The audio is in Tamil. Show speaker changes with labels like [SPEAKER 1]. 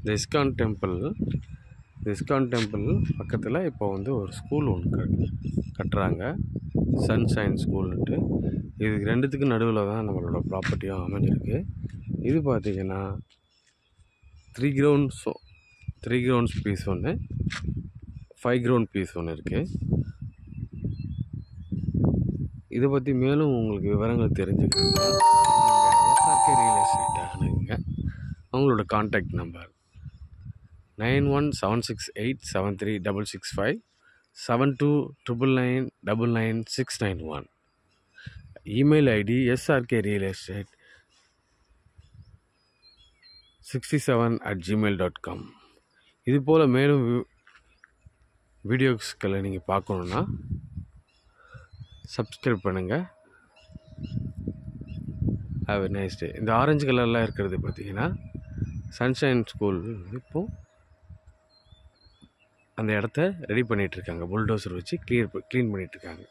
[SPEAKER 1] இந்த இஸ்கான் டெம்பிள் பக்கத்தில் இப்போ வந்து ஒரு ஸ்கூல் ஒன்று கட்டுறாங்க, சன்ஷைன் ஸ்கூல்ன்ட்டு. இதுக்கு ரெண்டுத்துக்கு நடுவில் தான் நம்மளோட ப்ராப்பர்ட்டியும் அமைஞ்சிருக்கு. இது பார்த்திங்கன்னா 3 கிரவுண்ட்ஸ் பீஸ் ஒன்று, 5 கிரவுண்ட் பீஸ் ஒன்று இருக்குது. இதை பற்றி மேலும் உங்களுக்கு விவரங்கள் தெரிஞ்சுக்கணுங்க, SRK ரியல் எஸ்டேட் அணுகுங்க. அவங்களோட contact number 9176873665 7299999691. Email ID srkrealestate67@gmail.com. இது போல் மேலும் வீடியோஸ்களை நீங்கள் பார்க்கணுன்னா சப்ஸ்கிரைப் பண்ணுங்கள். Have a nice day. இந்த ஆரஞ்சு கலர்லாம் இருக்கிறது பார்த்தீங்கன்னா சன்ஷைன் ஸ்கூல். இப்போது அந்த இடத்த ரெடி பண்ணிகிட்ருக்காங்க, புல்டோசர் வச்சு க்ளீன் பண்ணிகிட்ருக்காங்க.